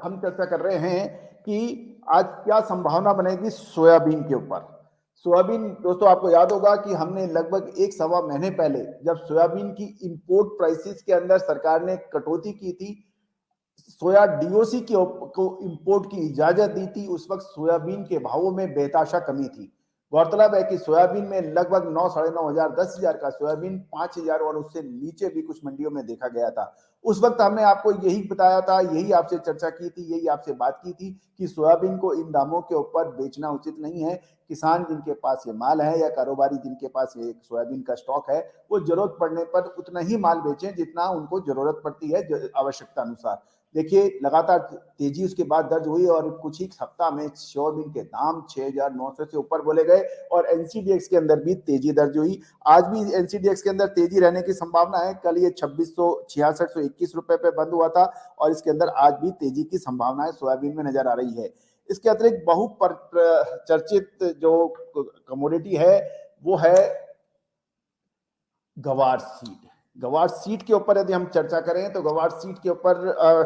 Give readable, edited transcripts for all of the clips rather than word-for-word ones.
हम चर्चा कर रहे हैं कि आज क्या संभावना बनेगी सोयाबीन के ऊपर। सोयाबीन दोस्तों, आपको याद होगा कि हमने लगभग 1-1.25 महीने पहले जब सोयाबीन की इंपोर्ट प्राइसेस के अंदर सरकार ने कटौती की थी, सोया डीओसी को इंपोर्ट की इजाजत दी थी, उस वक्त सोयाबीन के भावों में बेताशा कमी थी। गौरतलब है कि सोयाबीन में लगभग 9, साढ़े 9 हजार, 10 हजार का सोयाबीन 5 हजार और उससे नीचे भी कुछ मंडियों में देखा गया था। उस वक्त हमने आपको यही बताया था, यही आपसे चर्चा की थी, यही आपसे बात की थी कि सोयाबीन को इन दामों के ऊपर बेचना उचित नहीं है। किसान जिनके पास ये माल है या कारोबारी जिनके पास ये सोयाबीन का स्टॉक है, वो जरूरत पड़ने पर उतना ही माल बेचें जितना उनको जरूरत पड़ती है आवश्यकता अनुसार। देखिए, लगातार तेजी उसके बाद दर्ज हुई और कुछ ही सप्ताह में सोयाबीन के दाम 6,900 से ऊपर बोले गए और एनसीडीएक्स के अंदर भी तेजी दर्ज हुई। आज भी एनसीडीएक्स के अंदर तेजी रहने की संभावना है। कल ये 2666-21 रुपए पे बंद हुआ था और इसके अंदर आज भी तेजी की संभावनाएं सोयाबीन में नजर आ रही है। इसके अतिरिक्त बहु चर्चित जो कमोडिटी है वो है गवार सीड। गवार सीड के ऊपर यदि हम चर्चा करें तो गवार सीड के ऊपर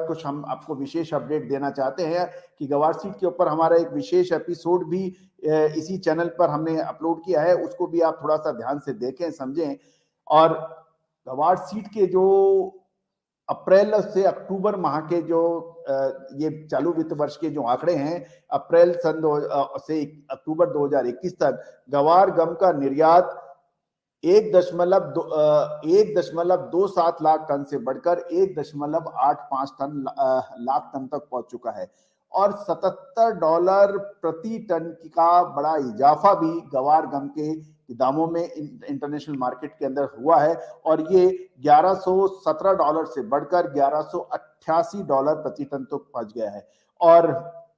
कुछ हम आपको विशेष अपडेट देना चाहते हैं कि गवार सीड के ऊपर हमारा एक विशेष एपिसोड भी इसी चैनल पर हमने अपलोड किया है, उसको भी आप थोड़ा सा ध्यान से देखें, समझें। और गवार सीड के जो अप्रैल से अक्टूबर माह के जो ये चालू वित्त वर्ष के जो आंकड़े हैं, अप्रैल से अक्टूबर 2021 तक गवार गम का निर्यात 1.27 लाख टन से बढ़कर 1.85 लाख टन तक पहुंच चुका है और $77 प्रति टन का बड़ा इजाफा भी गवार गम के दामों में इंटरनेशनल मार्केट के अंदर हुआ है और ये $1117 से बढ़कर $1188 प्रति टन तक पहुंच गया है। और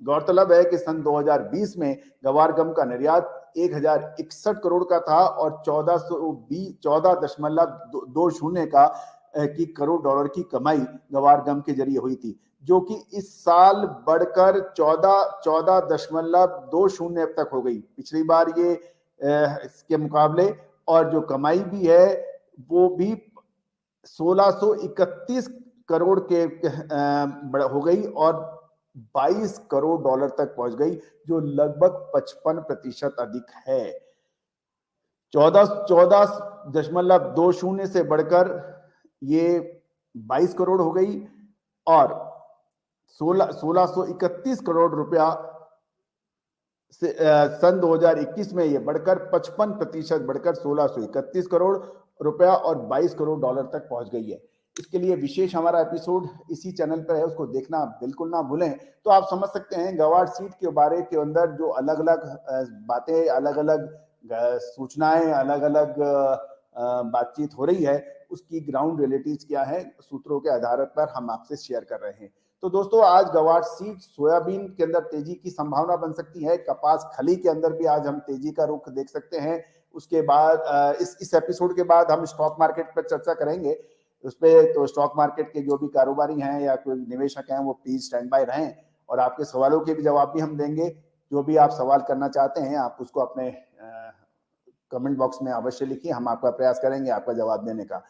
गौरतलब है कि सन 2020 में गवार गम का निर्यात 1061 करोड़ का था और 14.20 करोड़ डॉलर की कमाई गवार गम के जरिए हुई थी, जो कि इस साल बढ़कर 14.20 अब तक हो गई पिछली बार ये इसके मुकाबले। और जो कमाई भी है वो भी 1631 करोड़ के हो गई और 22 करोड़ डॉलर तक पहुंच गई, जो लगभग 55% अधिक है। 14.20 से बढ़कर ये 22 करोड़ हो गई और 1631 करोड़ रुपया से सन 2021 में ये बढ़कर 55% बढ़कर 1631 करोड़ रुपया और 22 करोड़ डॉलर तक पहुंच गई है। इसके लिए विशेष हमारा एपिसोड इसी चैनल पर है, उसको देखना बिल्कुल ना भूलें। तो आप समझ सकते हैं गवार सीड के बारे के अंदर जो अलग अलग बातें, अलग अलग सूचनाएं, अलग अलग बातचीत हो रही है, उसकी ग्राउंड रियलिटीज क्या है, सूत्रों के आधार पर हम आपसे शेयर कर रहे हैं। तो दोस्तों, आज गवार सीड, सोयाबीन के अंदर तेजी की संभावना बन सकती है। कपास खली के अंदर भी आज हम तेजी का रुख देख सकते हैं। उसके बाद इस एपिसोड के बाद हम स्टॉक मार्केट पर चर्चा करेंगे उस पर। तो स्टॉक मार्केट के जो भी कारोबारी हैं या कोई निवेशक हैं वो प्लीज स्टैंड बाय रहें और आपके सवालों के भी जवाब भी हम देंगे। जो भी आप सवाल करना चाहते हैं आप उसको अपने कमेंट बॉक्स में अवश्य लिखिए, हम आपका प्रयास करेंगे आपका जवाब देने का।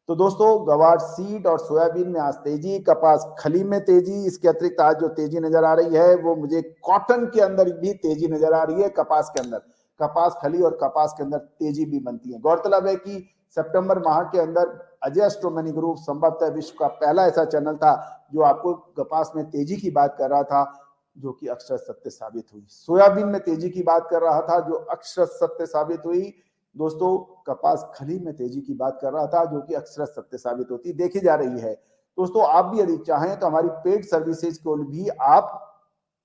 तो दोस्तों, गवार सीड और सोयाबीन में आज तेजी, कपास खली में तेजी, इसके अतिरिक्त आज जो तेजी नजर आ रही है वो मुझे कॉटन के अंदर भी तेजी नजर आ रही है। कपास के अंदर, कपास खली और कपास के अंदर तेजी भी बनती है। गौरतलब है कि सितंबर माह के अंदर अजय एस्ट्रोमनी ग्रुप संभवतः विश्व का पहला ऐसा चैनल था जो आपको कपास में तेजी की बात कर रहा था, जो कि अक्षर सत्य साबित हुई। सोयाबीन में तेजी की बात कर रहा था जो अक्षर सत्य साबित हुई। दोस्तों, कपास खली में तेजी की बात कर रहा था जो कि अक्षर सत्य साबित होती देखी जा रही है। दोस्तों, आप भी यदि चाहें तो हमारी पेड सर्विसेज को भी आप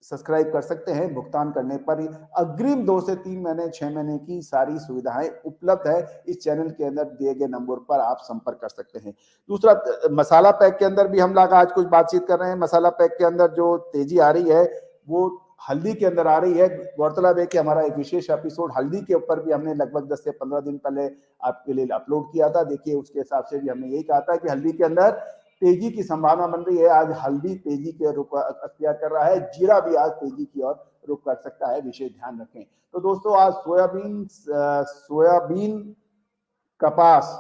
सब्सक्राइब कर सकते हैं। भुगतान करने पर अग्रिम 2 से 3 महीने, 6 महीने की सारी सुविधाएं उपलब्ध है। इस चैनल के अंदर दिए गए नंबर पर आप संपर्क कर सकते हैं। दूसरा, मसाला पैक के अंदर भी हम लोग आज कुछ बातचीत कर रहे हैं। मसाला पैक के अंदर जो तेजी आ रही है वो हल्दी के अंदर आ रही है। गौरतलब है कि हमारा एक विशेष एपिसोड हल्दी के ऊपर भी हमने लगभग 10 से 15 दिन पहले आपके लिए अपलोड किया था। देखिए, उसके हिसाब से भी हमने यही कहा था कि हल्दी के अंदर तेजी की संभावना बन रही है। आज हल्दी तेजी के रुख अख्तियार कर रहा है, जीरा भी आज तेजी की ओर रुख कर सकता है, विशेष ध्यान रखें। तो दोस्तों, आज सोयाबीन, कपास,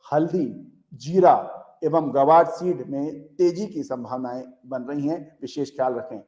हल्दी, जीरा एवं गवार सीड में तेजी की संभावनाएं बन रही हैं, विशेष ख्याल रखें।